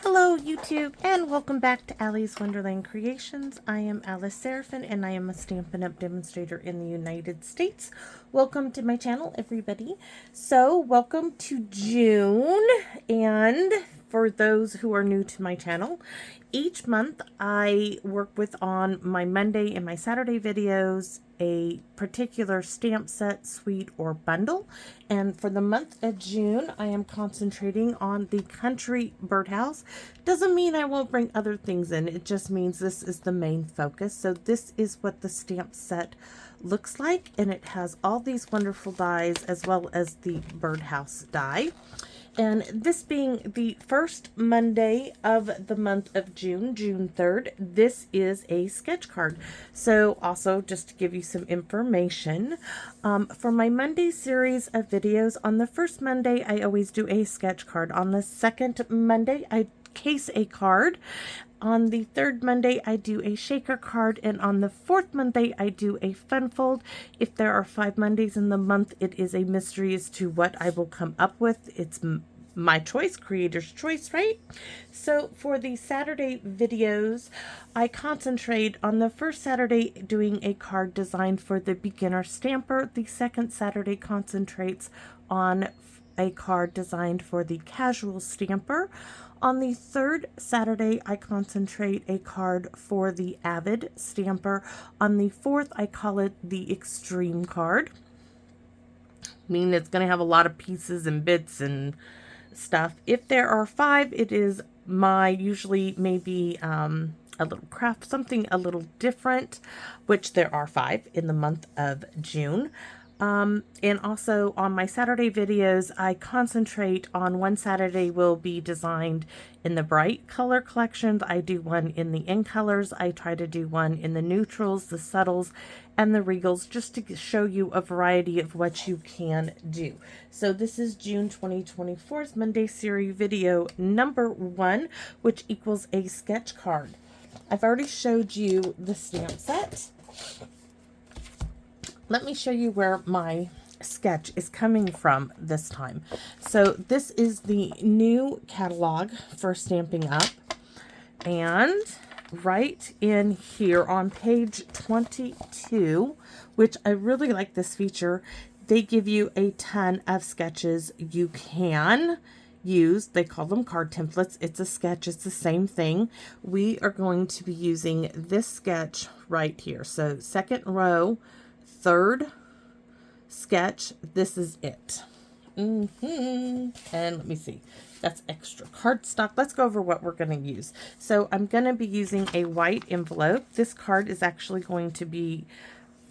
Hello YouTube and welcome back to Allie's Wonderland Creations. I am Alice Seraphin and I am a Stampin' Up! Demonstrator in the United States. Welcome to my channel everybody. So welcome to June, and for those who are new to my channel, each month I work with on my Monday and my Saturday videos a particular stamp set, suite, or bundle. And for the month of June, I am concentrating on the Country Birdhouse. Doesn't mean I won't bring other things in. It just means this is the main focus. So this is what the stamp set looks like. And it has all these wonderful dies as well as the Birdhouse die. And this being the first Monday of the month of June, June 3rd, this is a sketch card. So also just to give you some information, for my Monday series of videos, on the first Monday, I always do a sketch card. On the second Monday, I case a card. On the third Monday, I do a shaker card, and on the fourth Monday, I do a fun fold. If there are 5 Mondays in the month, it is a mystery as to what I will come up with. It's my choice, creator's choice, right? So for the Saturday videos, I concentrate on the first Saturday doing a card designed for the beginner stamper. The second Saturday concentrates on a card designed for the casual stamper. On the third Saturday, I concentrate a card for the avid stamper. On the fourth, I call it the extreme card. Meaning it's going to have a lot of pieces and bits and stuff. If there are 5, it is my usually maybe a little craft, something a little different, which there are 5 in the month of June. And also on my Saturday videos, I concentrate on one Saturday will be designed in the bright color collections. I do one in the in colors. I try to do one in the neutrals, the subtles, and the regals, just to show you a variety of what you can do. So this is June 2024's Monday series video number 1, which equals a sketch card. I've already showed you the stamp set. Let me show you where my sketch is coming from this time. So this is the new catalog for Stampin' Up! And right in here on page 22, which I really like this feature, they give you a ton of sketches you can use. They call them card templates. It's a sketch. It's the same thing. We are going to be using this sketch right here. So second row, third sketch, this is it. And let me see, that's extra cardstock. Let's go over what we're going to use. So I'm going to be using a white envelope. This card is actually going to be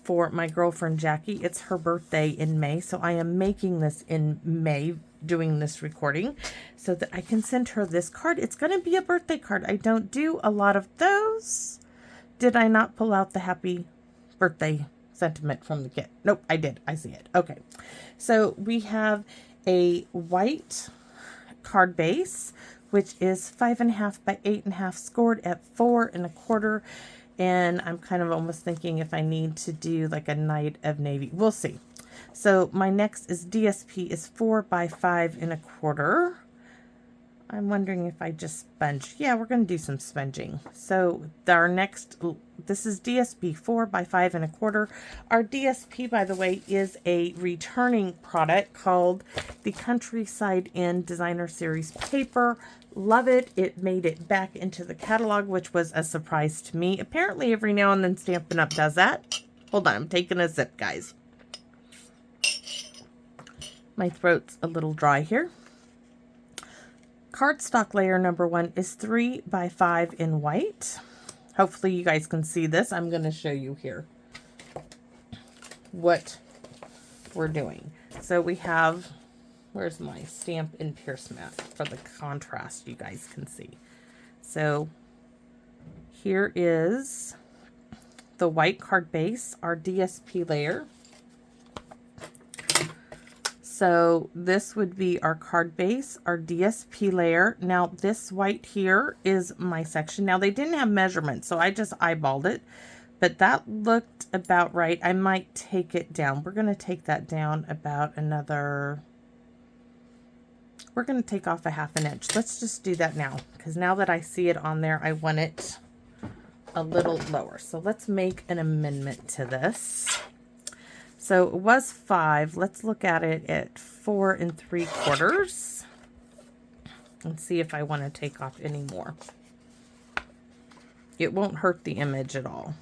for my girlfriend Jackie. It's her birthday in May, so I am making this in May, doing this recording so that I can send her this card. It's going to be a birthday card. I don't do a lot of those. Did I not pull out the happy birthday sentiment from the kit? Nope, I did. I see it. Okay, so we have a white card base, which is 5.5 by 8.5, scored at 4 1/4. And I'm kind of almost thinking if I need to do like a night of navy. We'll see. So my next is DSP is 4 by 5 1/4. I'm wondering if I just sponge. Yeah, we're going to do some sponging. So our next, this is DSP 4 by 5 1/4. Our DSP, by the way, is a returning product called the Countryside Inn Designer Series paper. Love it. It made it back into the catalog, which was a surprise to me. Apparently every now and then Stampin' Up! Does that. Hold on, I'm taking a sip, guys. My throat's a little dry here. Cardstock layer number 1 is 3 by 5 in white. Hopefully you guys can see this. I'm going to show you here what we're doing. So we have, where's my Stampin' Pierce mat for the contrast you guys can see. So here is the white card base, our DSP layer. So this would be our card base, our DSP layer. Now this white here is my section. Now they didn't have measurements, so I just eyeballed it, but that looked about right. I might take it down. We're going to take that down about another we're going to take off a 1/2 inch. Let's just do that now, because now that I see it on there, I want it a little lower. So let's make an amendment to this. So it was 5. Let's look at it at 4 3/4 and see if I want to take off any more. It won't hurt the image at all.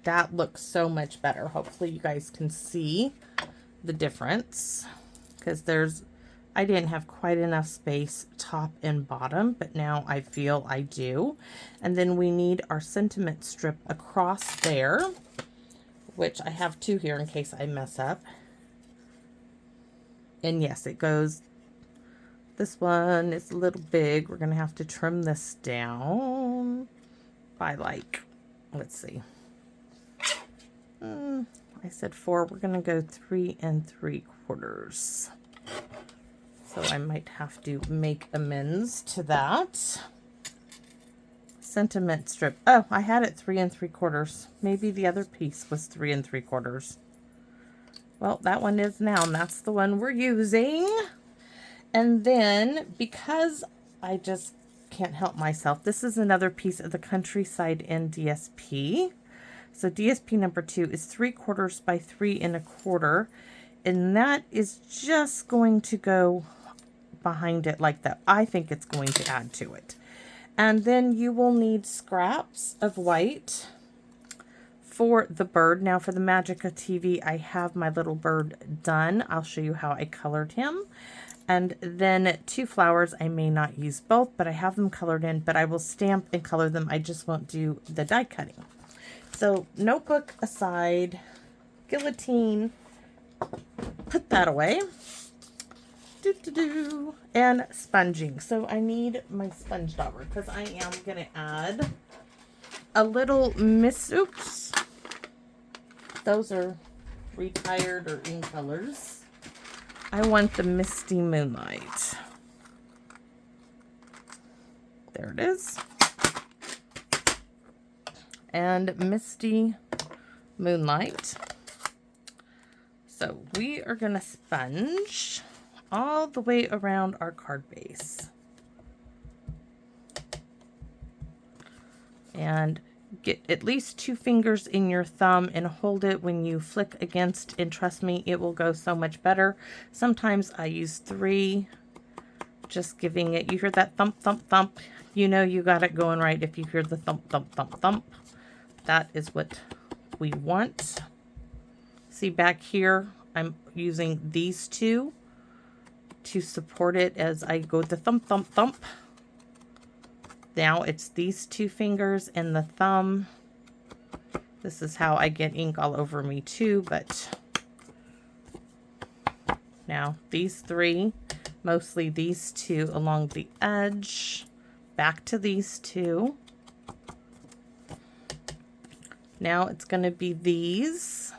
That looks so much better. Hopefully you guys can see the difference, because I didn't have quite enough space top and bottom, but now I feel I do. And then we need our sentiment strip across there, which I have 2 here in case I mess up. And yes, it goes, this one is a little big. We're going to have to trim this down by like, let's see. I said 4. We're going to go 3 3/4. So I might have to make amends to that. Sentiment strip. Oh, I had it 3 3/4. Maybe the other piece was 3 3/4. Well, that one is now, and that's the one we're using. And then, because I just can't help myself, this is another piece of the Countryside in DSP. So DSP number 2 is 3/4 by 3 1/4, and that is just going to go behind it like that. I think it's going to add to it. And then you will need scraps of white for the bird. Now for the Magica TV, I have my little bird done. I'll show you how I colored him. And then 2 flowers. I may not use both, but I have them colored in, but I will stamp and color them. I just won't do the die cutting. So notebook aside, guillotine, put that away. And sponging. So I need my sponge dauber, because I am going to add a little oops. Those are retired or in colors. I want the Misty Moonlight. There it is. And Misty Moonlight. So we are going to sponge all the way around our card base. And get at least 2 fingers in your thumb and hold it when you flick against, and trust me, it will go so much better. Sometimes I use 3, just giving it, you hear that thump, thump, thump. You know you got it going right if you hear the thump, thump, thump, thump. That is what we want. See back here, I'm using these 2 to support it as I go the thump, thump, thump. Now it's these 2 fingers and the thumb. This is how I get ink all over me too, but now these 3, mostly these 2 along the edge, back to these 2. Now it's going to be these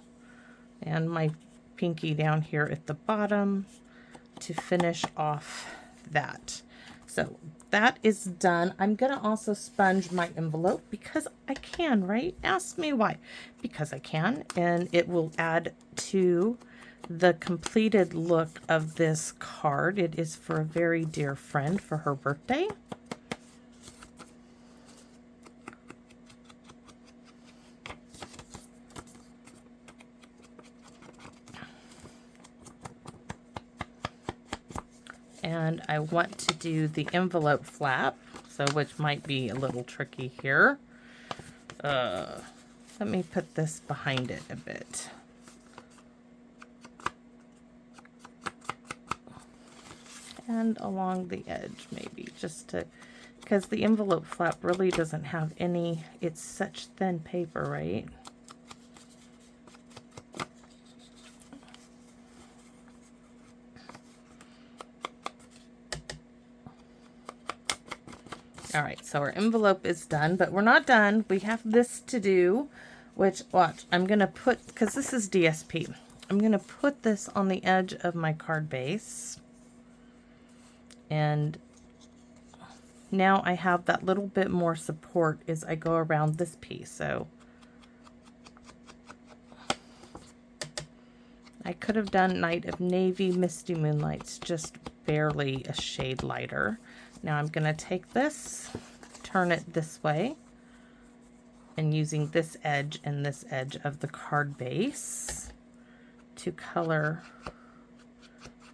and my pinky down here at the bottom to finish off that. So that is done. I'm going to also sponge my envelope because I can, right? Ask me why. Because I can, and it will add to the completed look of this card. It is for a very dear friend for her birthday. And I want to do the envelope flap, so which might be a little tricky here. Let me put this behind it a bit. And along the edge maybe, just to, because the envelope flap really doesn't have any, it's such thin paper, right? All right, so our envelope is done, but we're not done. We have this to do, which, watch, I'm going to put, because this is DSP, I'm going to put this on the edge of my card base. And now I have that little bit more support as I go around this piece. So I could have done Night of Navy, Misty Moonlight's just barely a shade lighter. Now I'm going to take this, turn it this way, and using this edge and this edge of the card base to color,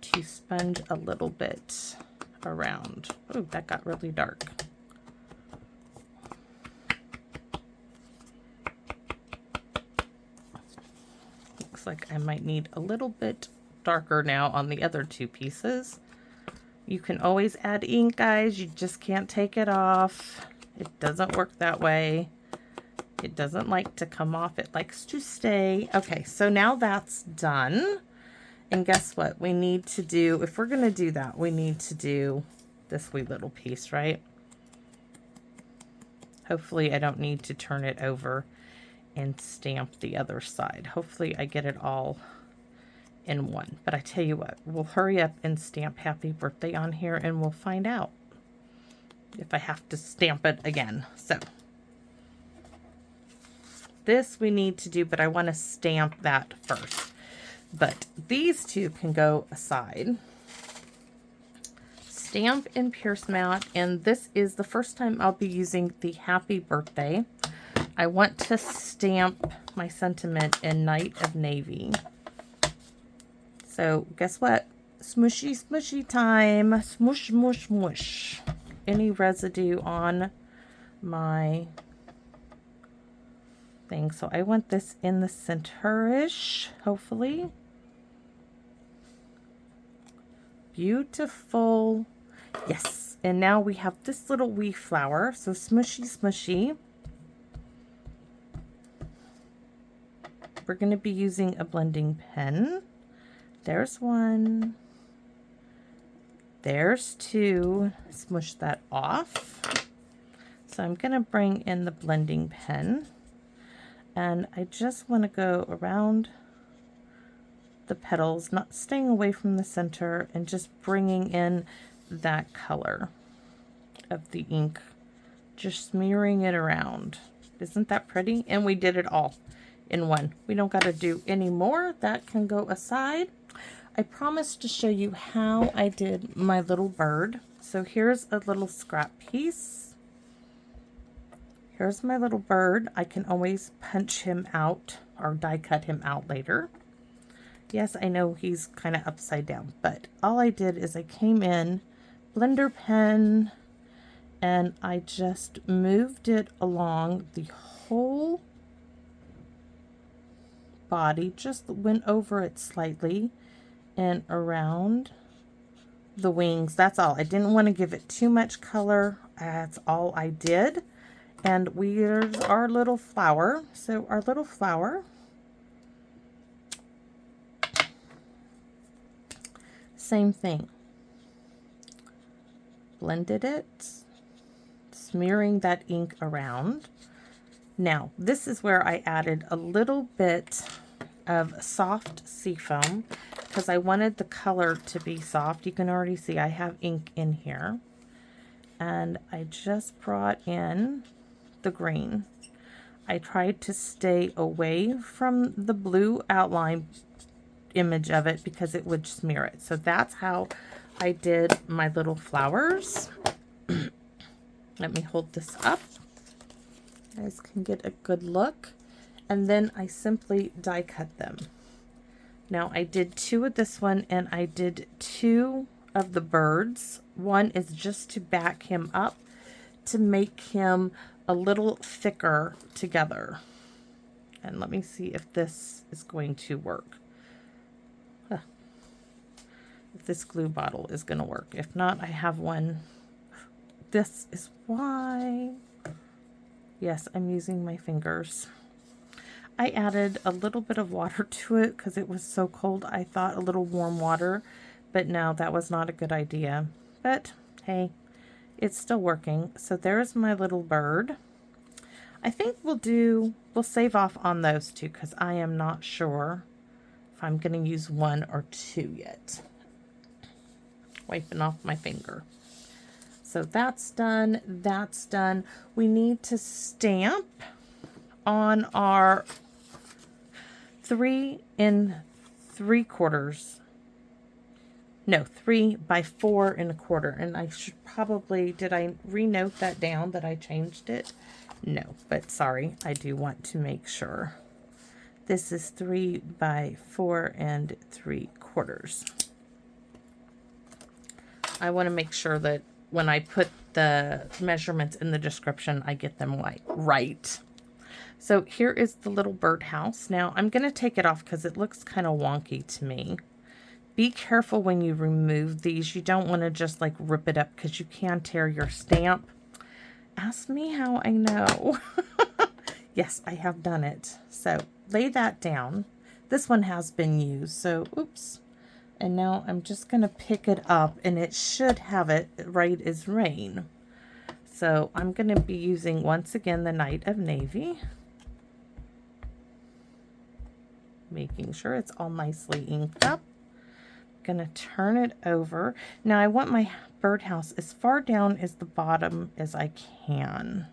to sponge a little bit around. Oh, that got really dark. Looks like I might need a little bit darker now on the other two pieces. You can always add ink, guys. You just can't take it off. It doesn't work that way. It doesn't like to come off. It likes to stay. Okay, so now that's done. And guess what? We need to do, if we're going to do that, we need to do this wee little piece, right? Hopefully I don't need to turn it over and stamp the other side. Hopefully I get it all in one. But I tell you what, we'll hurry up and stamp happy birthday on here and we'll find out if I have to stamp it again. So this we need to do, but I want to stamp that first. But these two can go aside. Stamp and Pierce Matte, and this is the first time I'll be using the happy birthday. I want to stamp my sentiment in Night of Navy. So guess what? Smushy, smushy time. Smush, smush, smush. Any residue on my thing. So I want this in the center-ish, hopefully. Beautiful. Yes. And now we have this little wee flower. So smushy, smushy. We're going to be using a blending pen. There's one. There's two. Smush that off. So I'm going to bring in the blending pen. And I just want to go around the petals, not staying away from the center, and just bringing in that color of the ink. Just smearing it around. Isn't that pretty? And we did it all in one. We don't got to do any more. That can go aside. I promised to show you how I did my little bird. So here's a little scrap piece. Here's my little bird. I can always punch him out or die cut him out later. Yes, I know he's kind of upside down, but all I did is I came in, blender pen, and I just moved it along the whole body, just went over it slightly and around the wings. That's all. I didn't want to give it too much color. That's all I did. And here's our little flower. So our little flower, same thing. Blended it, smearing that ink around. Now, this is where I added a little bit of soft seafoam because I wanted the color to be soft. You can already see I have ink in here. And I just brought in the green. I tried to stay away from the blue outline image of it because it would smear it. So that's how I did my little flowers. Let me hold this up. You guys can get a good look. And then I simply die cut them. Now I did two of this one and I did two of the birds. One is just to back him up to make him a little thicker together. And let me see if this is going to work. If this glue bottle is going to work. If not, I have one. This is why. Yes, I'm using my fingers. I added a little bit of water to it because it was so cold. I thought a little warm water, but no, that was not a good idea. But hey, it's still working. So there's my little bird. I think we'll save off on those two because I am not sure if I'm going to use one or two yet. Wiping off my finger. So that's done. That's done. We need to stamp on our 3 in 3/4. No, 3 by 4 1/4. And I should probably, did I renote that down that I changed it? No, but sorry, I do want to make sure. This is 3 by 4 3/4. I want to make sure that when I put the measurements in the description, I get them right. So here is the little birdhouse. Now I'm going to take it off because it looks kind of wonky to me. Be careful when you remove these. You don't want to just like rip it up because you can tear your stamp. Ask me how I know. Yes, I have done it. So lay that down. This one has been used, so oops. And now I'm just going to pick it up, and it should have it right as rain. So I'm going to be using, once again, the Night of Navy. Making sure it's all nicely inked up. Going to turn it over. Now I want my birdhouse as far down as the bottom as I can.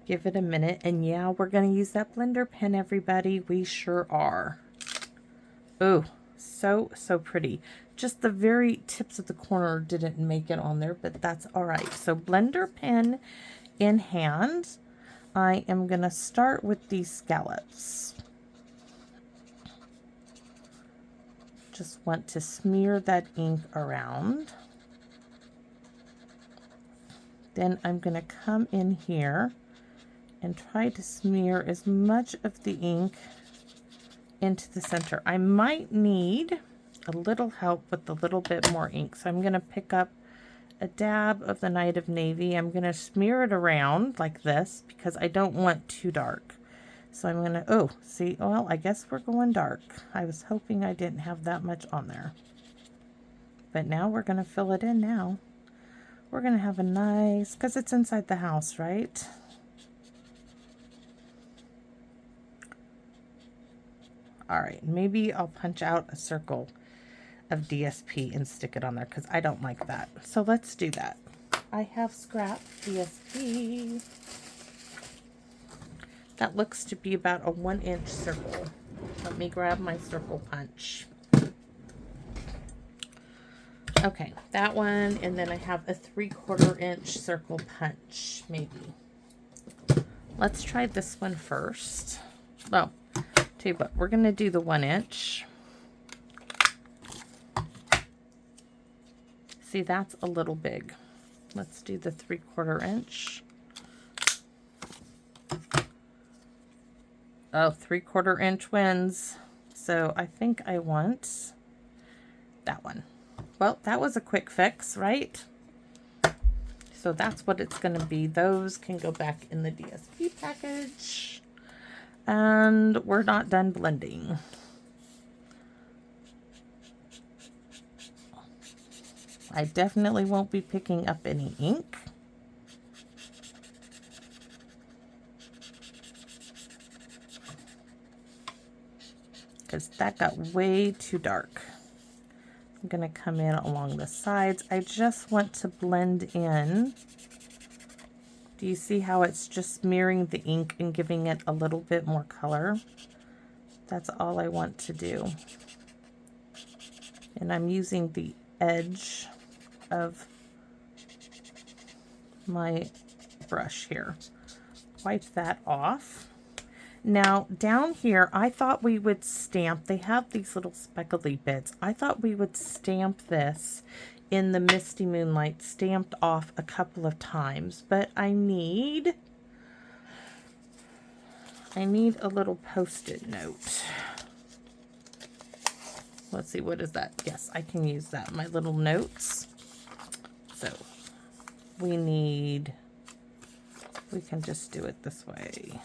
Give it a minute, and yeah, we're going to use that blender pen, everybody. We sure are. Oh, so pretty. Just the very tips of the corner didn't make it on there, but that's all right. So blender pen in hand. I am going to start with these scallops. Just want to smear that ink around. Then I'm going to come in here and try to smear as much of the ink into the center. I might need a little help with a little bit more ink. So I'm going to pick up a dab of the Night of Navy. I'm going to smear it around like this because I don't want too dark. So I'm going to, oh, see, well, I guess we're going dark. I was hoping I didn't have that much on there. But now we're going to fill it in now. We're going to have a nice, because it's inside the house, right? All right, maybe I'll punch out a circle of DSP and stick it on there because I don't like that. So let's do that. I have scrap DSP. That looks to be about a 1-inch circle. Let me grab my circle punch. Okay, that one, and then I have a 3/4 inch circle punch, maybe. Let's try this one first. Oh, tell you what, we're going to do the 1 inch. See, that's a little big. Let's do the 3/4 inch. Oh, 3/4 inch wins. So I think I want that one. Well, that was a quick fix, right? So that's what it's going to be. Those can go back in the DSP package. And we're not done blending. I definitely won't be picking up any ink. Because that got way too dark. I'm going to come in along the sides. I just want to blend in. Do you see how it's just smearing the ink and giving it a little bit more color? That's all I want to do. And I'm using the edge of my brush here. Wipe that off. Now down here, I thought we would stamp, they have these little speckly bits. I thought we would stamp this in the Misty Moonlight, stamped off a couple of times, but I need a little Post-it note. Let's see, what is that? Yes, I can use that, my little notes. So we can just do it this way.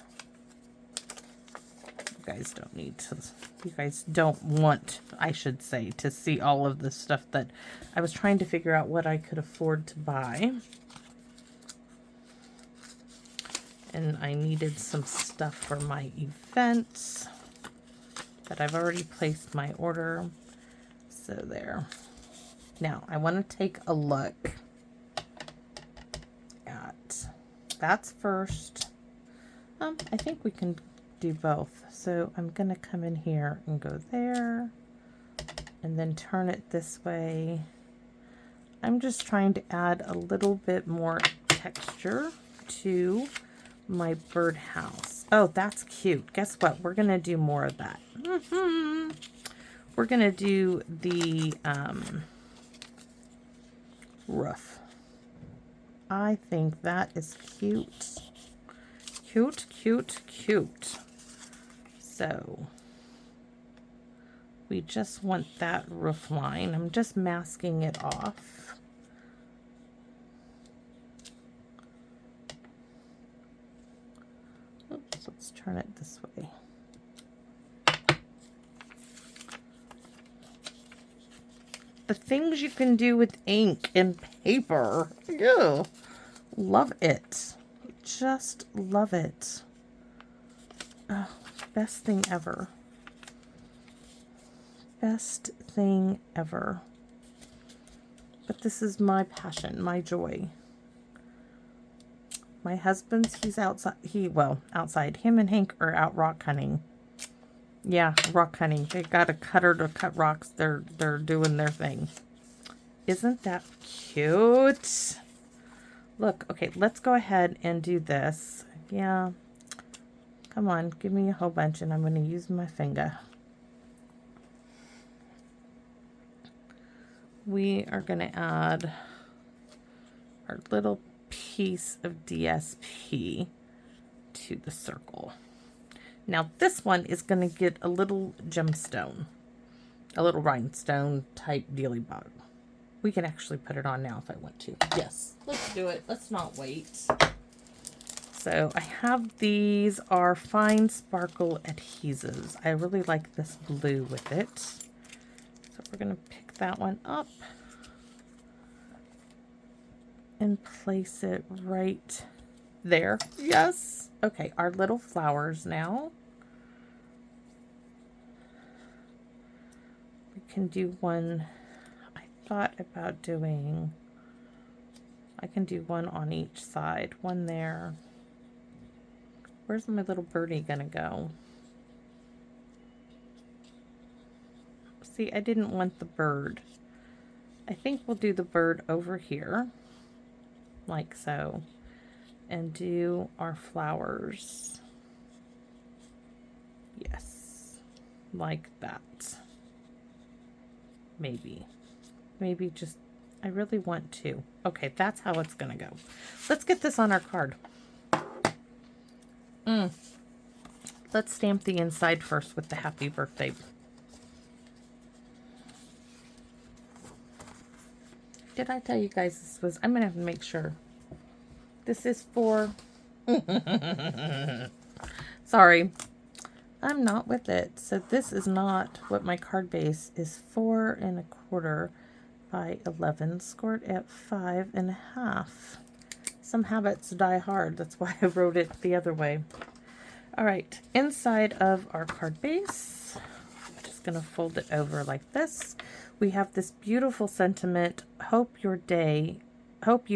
You guys don't want, I should say, to see all of the stuff that I was trying to figure out what I could afford to buy. And I needed some stuff for my events, but I've already placed my order. So there. Now I want to take a look at that's first. I think we can do both. So I'm going to come in here and go there and then turn it this way. I'm just trying to add a little bit more texture to my birdhouse. Oh, that's cute. Guess what? We're going to do more of that. We're going to do the roof. I think that is cute. Cute, cute, cute. So we just want that roof line. I'm just masking it off. Oops, let's turn it this way. The things you can do with ink and paper. Yeah. Love it. Just love it. Oh, best thing ever. Best thing ever. But this is my passion, my joy. My husband's, he's outside. Outside. Him and Hank are out rock hunting. Yeah, rock hunting. They got a cutter to cut rocks. They're doing their thing. Isn't that cute? Look, okay, let's go ahead and do this. Yeah. Come on, give me a whole bunch, and I'm going to use my finger. We are going to add our little piece of DSP to the circle. Now this one is going to get a little gemstone, a little rhinestone type dealy bug. We can actually put it on now if I want to. Yes, let's do it. Let's not wait. So I have these are fine sparkle adhesives. I really like this blue with it. So we're going to pick that one up and place it right there. Yes. Okay, our little flowers now. We can do one. I thought about doing, I can do one on each side. One there. Where's my little birdie gonna go? See, I didn't want the bird. I think we'll do the bird over here, like so, and do our flowers. Yes, like that. Maybe just, I really want to. Okay, that's how it's gonna go. Let's get this on our card. Let's stamp the inside first with the happy birthday. Did I tell you guys this was, I'm gonna have to make sure. This is for, sorry, I'm not with it. So this is not what my card base is, 4 1/4 by 11, scored at 5 1/2. Some habits die hard. That's why I wrote it the other way. All right, inside of our card base, I'm just gonna fold it over like this. We have this beautiful sentiment, hope you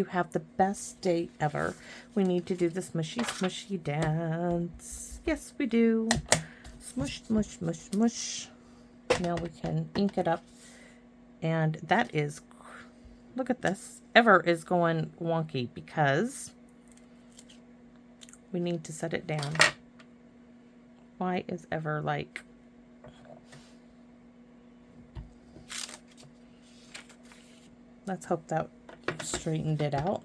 have the best day ever. We need to do the smushy smushy dance. Yes, we do. Smush, smush, smush, smush. Now we can ink it up. And that is, look at this. Ever is going wonky because we need to set it down. Why is Ever like... Let's hope that straightened it out.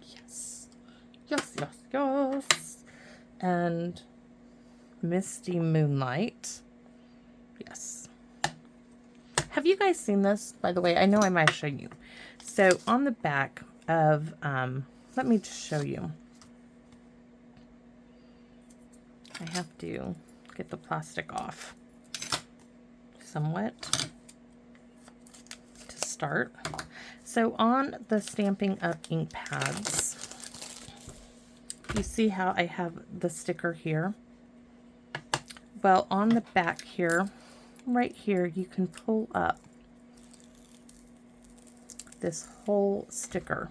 Yes. Yes, yes, yes. And Misty Moonlight. Yes. Have you guys seen this? By the way, I know I might show you. So on the back of, let me just show you. I have to get the plastic off somewhat to start. So on the Stampin' Up ink pads, you see how I have the sticker here? Well, on the back here, right here, you can pull up this whole sticker.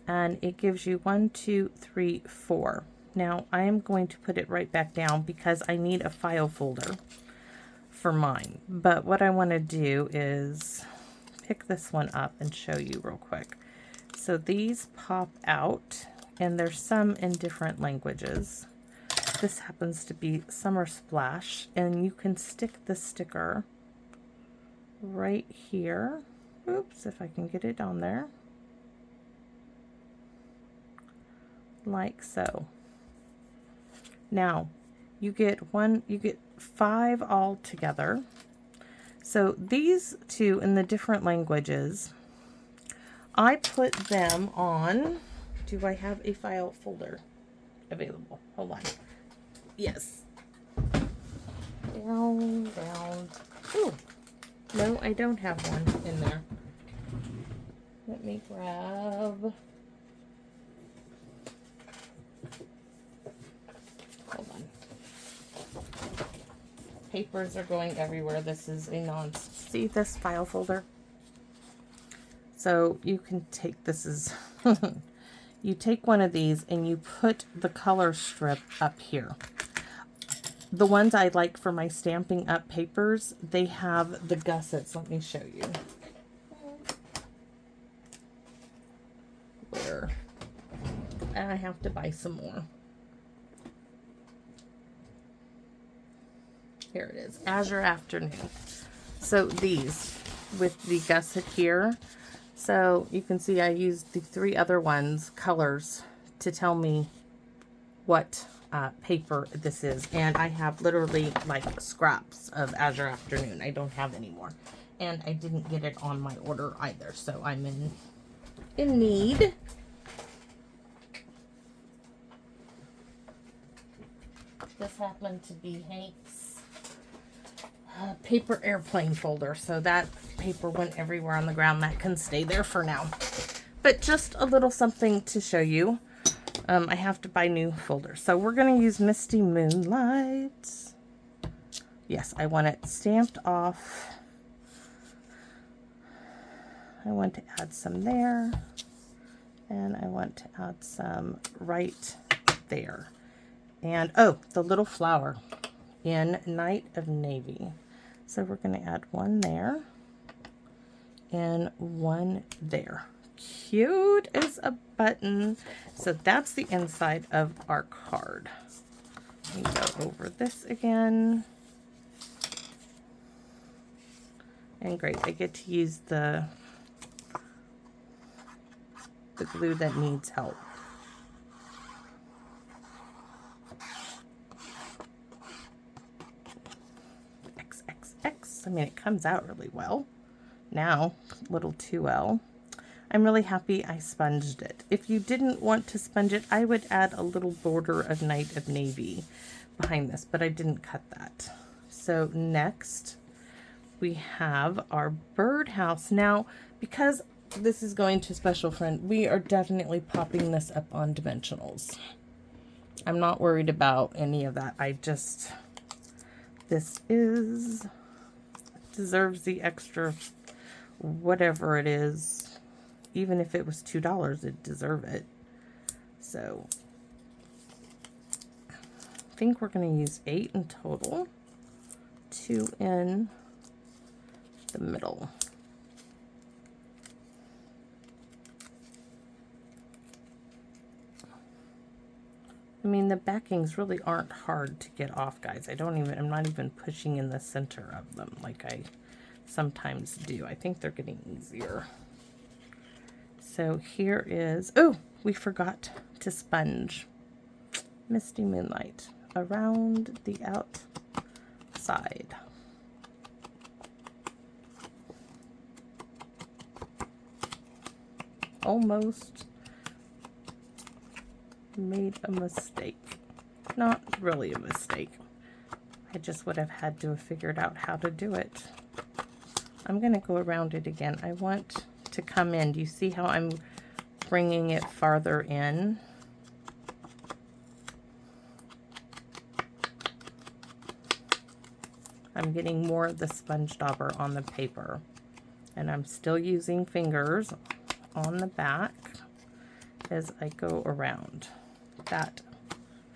And it gives you 1, 2, 3, 4. Now I am going to put it right back down because I need a file folder for mine. But what I want to do is pick this one up and show you real quick. So these pop out, and there's some in different languages. This happens to be Summer Splash, and you can stick the sticker right here. Oops, if I can get it on there. Like so. Now, you get 5 all together. So these two in the different languages, I put them on. Do I have a file folder available? Hold on. Yes. Down. Ooh. No, I don't have one in there. Let me grab. Hold on. Papers are going everywhere. This is a see this file folder? So you can take, this is, you take one of these and you put the color strip up here. The ones I like for my Stampin' Up papers, they have the gussets. Let me show you. Where? And I have to buy some more. Here it is, Azure Afternoon. So these with the gusset here. So you can see I used the 3 other ones, colors, to tell me what paper this is. And I have literally like scraps of Azure Afternoon. I don't have any more. And I didn't get it on my order either. So I'm in need. This happened to be Hank's paper airplane folder, so that paper went everywhere on the ground. That can stay there for now, but just a little something to show you. I have to buy new folders, so we're going to use Misty Moonlight. Yes, I want it stamped off. I want to add some there, and I want to add some right there. And oh, the little flower in Night of Navy. So we're going to add one there and one there. Cute as a button. So that's the inside of our card. Let me go over this again. And great, I get to use the glue that needs help. I mean, it comes out really well. Now, little 2L. I'm really happy I sponged it. If you didn't want to sponge it, I would add a little border of Night of Navy behind this, but I didn't cut that. So next, we have our Birdhouse. Now, because this is going to Special Friend, we are definitely popping this up on dimensionals. I'm not worried about any of that. This deserves the extra whatever it is. Even if it was $2, it'd deserve it. So I think we're going to use 8 in total, 2 in the middle. I mean, the backings really aren't hard to get off, guys. I'm not even pushing in the center of them like I sometimes do. I think they're getting easier. So here is, oh, we forgot to sponge Misty Moonlight around the outside. Almost made a mistake. Not really a mistake. I just would have had to have figured out how to do it. I'm going to go around it again. I want to come in. Do you see how I'm bringing it farther in? I'm getting more of the sponge dauber on the paper. And I'm still using fingers on the back as I go around. That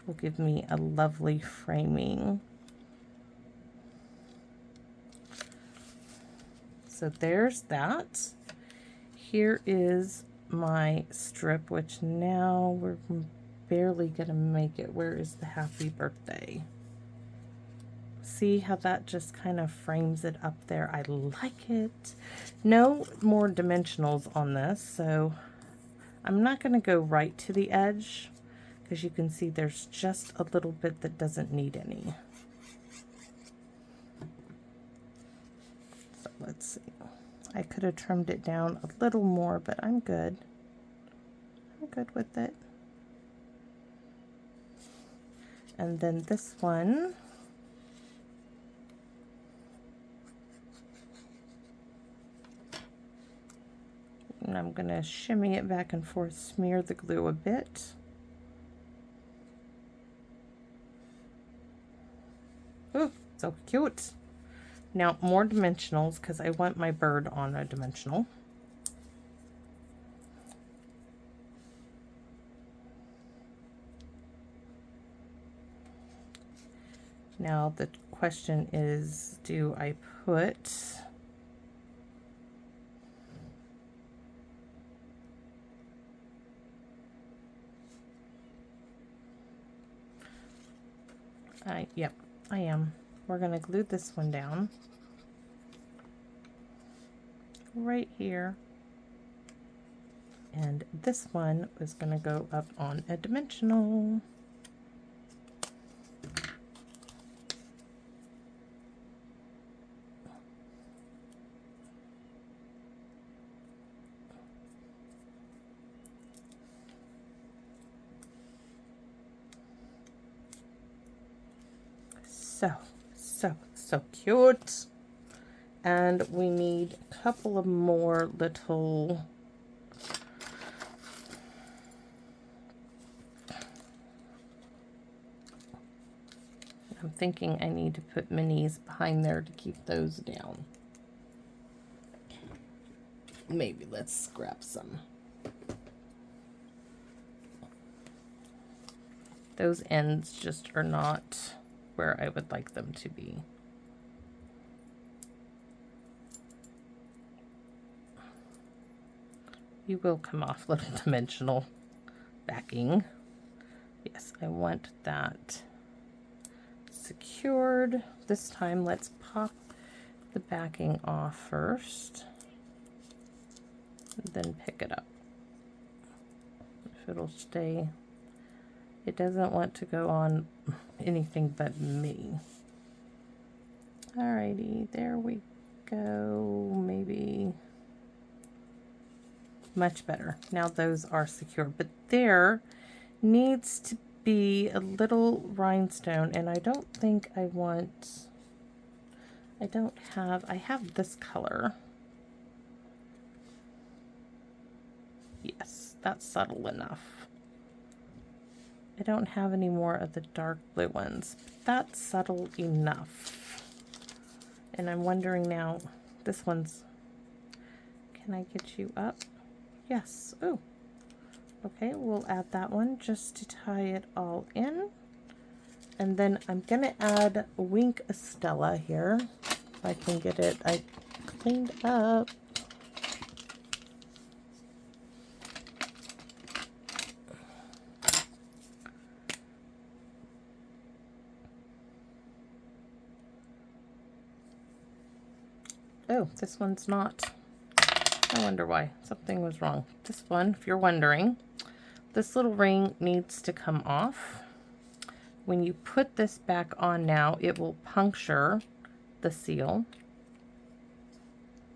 will give me a lovely framing. So there's that. Here is my strip, which now we're barely gonna make it. Where is the happy birthday? See how that just kind of frames it up there? I like it. No more dimensionals on this, so I'm not gonna go right to the edge, because you can see there's just a little bit that doesn't need any. So let's see. I could have trimmed it down a little more, but I'm good. I'm good with it. And then this one, and I'm going to shimmy it back and forth, smear the glue a bit. Ooh, so cute. Now more dimensionals, because I want my bird on a dimensional. Now the question is, do I put yep, I am. We're going to glue this one down right here. And this one is going to go up on a dimensional. So cute. And we need a couple of more little I'm thinking I need to put minis behind there to keep those down. Maybe let's scrap some. Those ends just are not where I would like them to be. You will come off, little dimensional backing. Yes, I want that secured. This time let's pop the backing off first, and then pick it up. If it'll stay, it doesn't want to go on anything but me. Alrighty, there we go. Maybe much better. Now those are secure, but there needs to be a little rhinestone, and I don't think I want, I have this color. Yes, that's subtle enough. I don't have any more of the dark blue ones, but that's subtle enough. And I'm wondering now, this one's, can I get you up? Yes. Oh, okay, we'll add that one just to tie it all in. And then I'm gonna add Wink Estella here. If I can get it, I cleaned up. Oh, this one's not. I wonder why. Something was wrong. This one, if you're wondering, this little ring needs to come off. When you put this back on now, it will puncture the seal.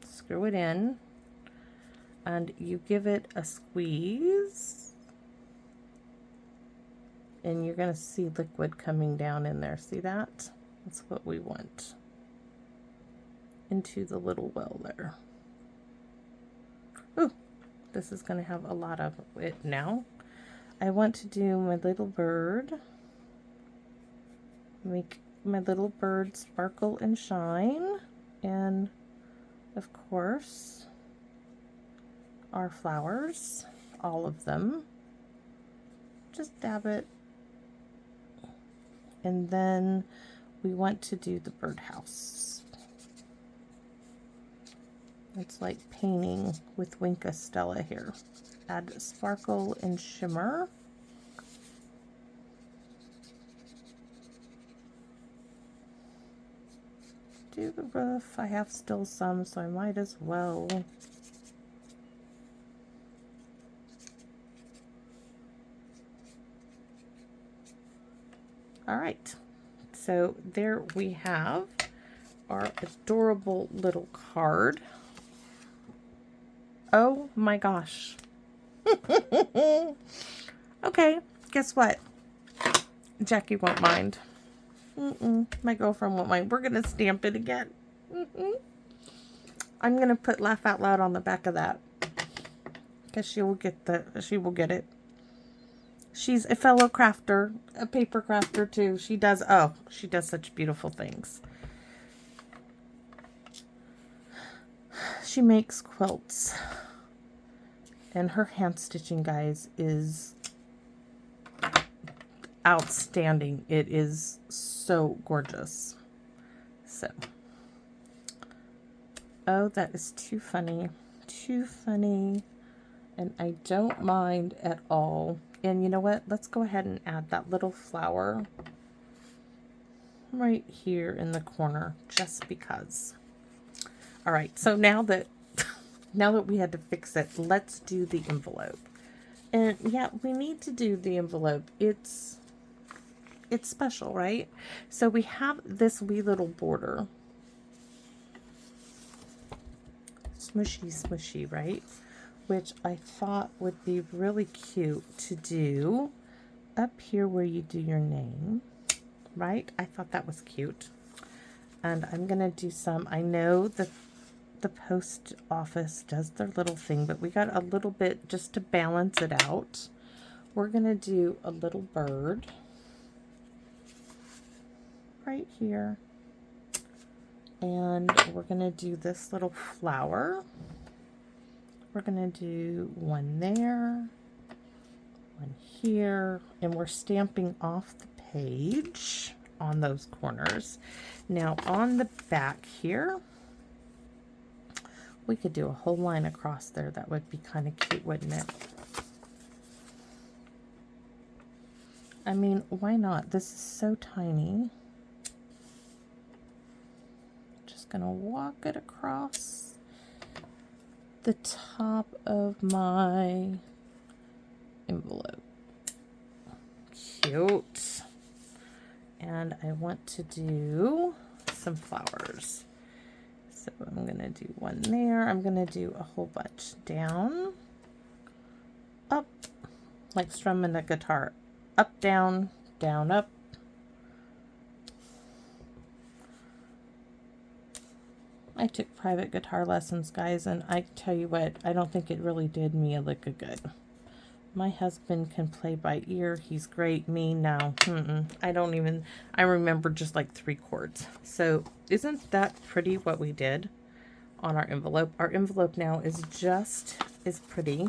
Screw it in, and you give it a squeeze, and you're going to see liquid coming down in there. See that? That's what we want. Into the little well there. Ooh, this is going to have a lot of it now. I want to do my little bird. Make my little bird sparkle and shine. And of course, our flowers, all of them. Just dab it. And then we want to do the birdhouse. It's like painting with Wink Stella here. Add sparkle and shimmer. Do the roof. I have still some, so I might as well. All right, so there we have our adorable little card. Oh my gosh. Okay, guess what? Jackie won't mind. My girlfriend won't mind. We're gonna stamp it again. I'm gonna put laugh out loud on the back of that, because she will get it. She's a fellow crafter, a paper crafter too. She does such beautiful things. She makes quilts. And her hand stitching, guys, is outstanding. It is so gorgeous. So, oh, that is too funny. Too funny. And I don't mind at all. And you know what? Let's go ahead and add that little flower right here in the corner, just because. All right, so now that we had to fix it, let's do the envelope. And yeah, we need to do the envelope. It's special, right? So we have this wee little border. Smushy, smushy, right? Which I thought would be really cute to do up here where you do your name, right? I thought that was cute. And I'm gonna do some, I know that the post office does their little thing, but we got a little bit just to balance it out. We're gonna do a little bird right here, and we're gonna do this little flower. We're gonna do one there, one here, and we're stamping off the page on those corners. Now on the back here, we could do a whole line across there. That would be kind of cute, wouldn't it? I mean, why not? This is so tiny. Just gonna walk it across the top of my envelope. Cute. And I want to do some flowers. So I'm going to do one there. I'm going to do a whole bunch down, up, like strumming a guitar. Up, down, down, up. I took private guitar lessons, guys, and I tell you what, I don't think it really did me a lick of good. My husband can play by ear. He's great. Me, no. I remember just like 3 chords. So isn't that pretty what we did on our envelope? Our envelope now is just as pretty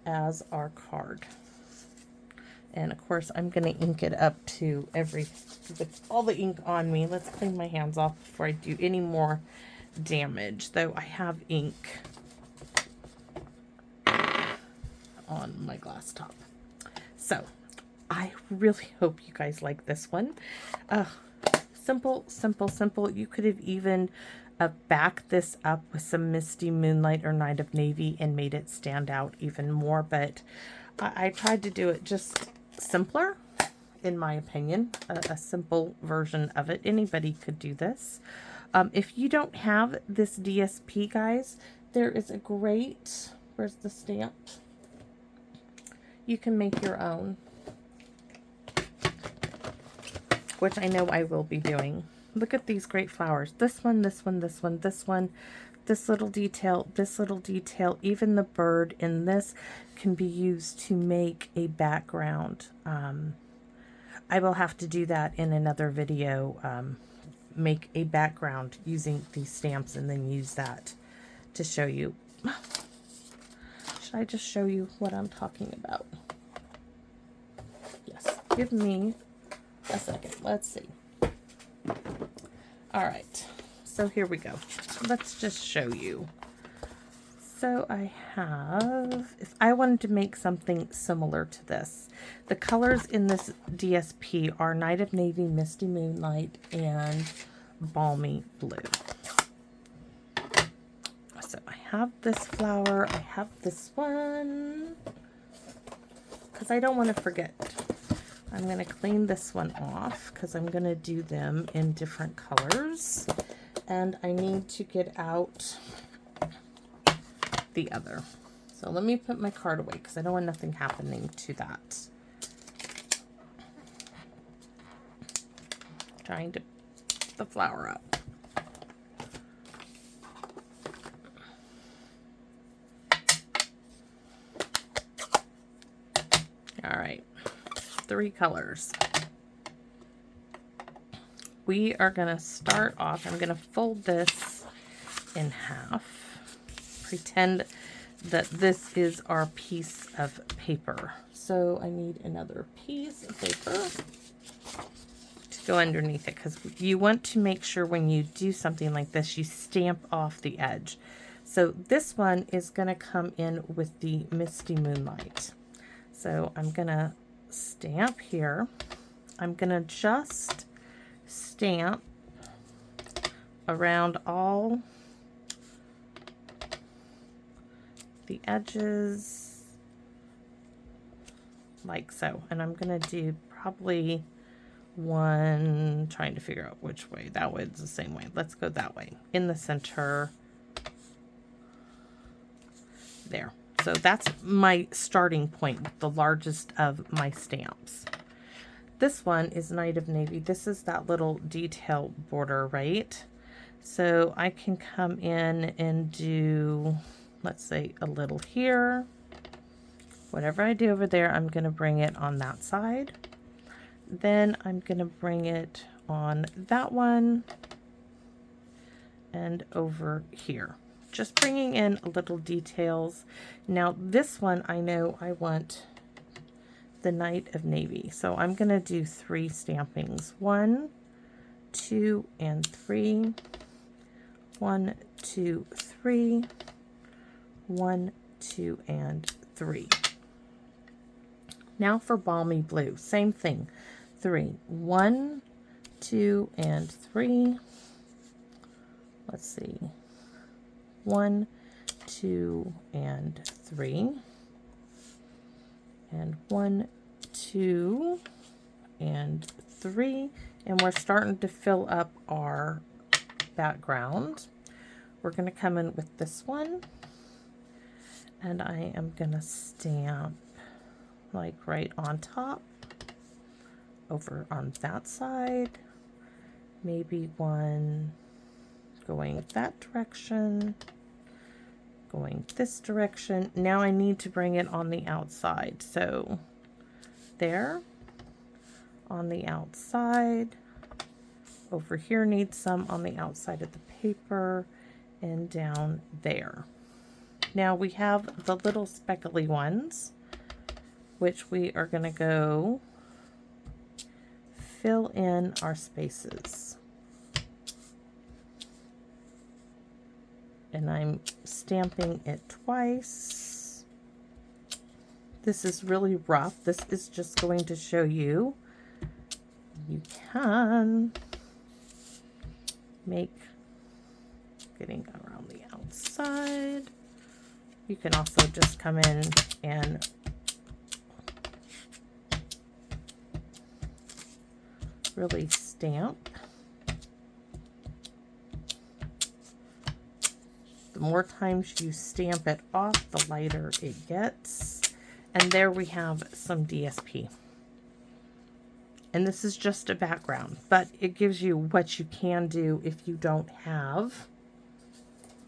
as our card. And of course, I'm going to ink it up to with all the ink on me. Let's clean my hands off before I do any more damage. Though I have ink on my glass top. So I really hope you guys like this one. Simple, simple, simple. You could have even backed this up with some Misty Moonlight or Night of Navy and made it stand out even more, but I tried to do it just simpler, in my opinion, a simple version of it. Anybody could do this. If you don't have this DSP, guys, there is a great, where's the stamp? You can make your own, which I know I will be doing. Look at these great flowers. This one, this one, this one, this one, this little detail, even the bird in this can be used to make a background. I will have to do that in another video make a background using these stamps and then use that to show you. Should I just show you what I'm talking about? Yes, give me a second. Let's see. All right, so here we go. Let's just show you. So I have, if I wanted to make something similar to this, the colors in this DSP are Night of Navy, Misty Moonlight, and Balmy Blue. So I have this flower, I have this one, because I don't want to forget. I'm going to clean this one off because I'm going to do them in different colors, and I need to get out the other. So let me put my card away because I don't want nothing happening to that. Trying to put the flower up. All right, 3 colors. We are going to start off, I'm going to fold this in half. Pretend that this is our piece of paper. So I need another piece of paper to go underneath it, because you want to make sure when you do something like this, you stamp off the edge. So this one is going to come in with the Misty Moonlight. So I'm going to stamp here. I'm going to just stamp around all the edges like so, and I'm gonna do probably one, trying to figure out which way. That way it's the same way. Let's go that way in the center there. So that's my starting point, the largest of my stamps. This one is Night of Navy. This is that little detail border, right? So I can come in and do, let's say, a little here. Whatever I do over there, I'm going to bring it on that side. Then I'm going to bring it on that one and over here. Just bringing in a little details. Now this one, I know I want the Night of Navy. So I'm going to do 3 stampings. 1, 2, and 3. 1, 2, 3. 1, 2, and 3. Now for Balmy Blue, same thing. 3. 1, 2, and 3. Let's see. 1, 2, and 3. And 1, 2, and 3. And we're starting to fill up our background. We're going to come in with this one. And I am going to stamp like right on top, over on that side, maybe one going that direction, going this direction. Now I need to bring it on the outside. So there, on the outside, over here needs some on the outside of the paper, and down there. Now we have the little speckly ones, which we are going to go fill in our spaces. And I'm stamping it twice. This is really rough. This is just going to show you can make getting around the outside. You can also just come in and really stamp. The more times you stamp it off, the lighter it gets. And there we have some DSP. And this is just a background, but it gives you what you can do if you don't have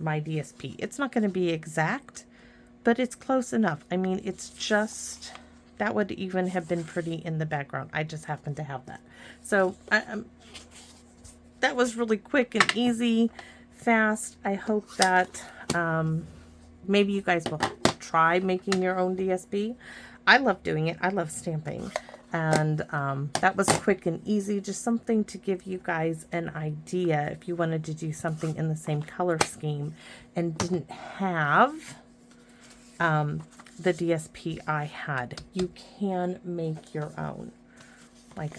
my DSP. It's not going to be exact, but it's close enough. I mean, it's just, that would even have been pretty in the background. I just happen to have that. So that was really quick and easy, fast. I hope that maybe you guys will try making your own DSP. I love doing it. I love stamping. And that was quick and easy. Just something to give you guys an idea if you wanted to do something in the same color scheme and didn't have the DSP I had. You can make your own. Like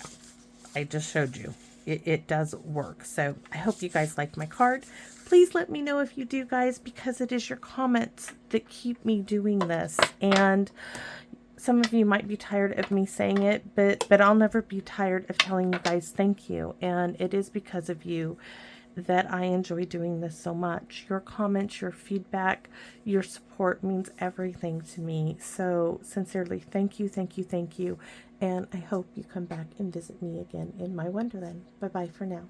I just showed you. It does work. So I hope you guys like my card. Please let me know if you do, guys, because it is your comments that keep me doing this. And some of you might be tired of me saying it, but I'll never be tired of telling you guys thank you. And it is because of you that I enjoy doing this so much. Your comments, your feedback, your support means everything to me. So sincerely, thank you, thank you, thank you. And I hope you come back and visit me again in my Wonderland. Bye-bye for now.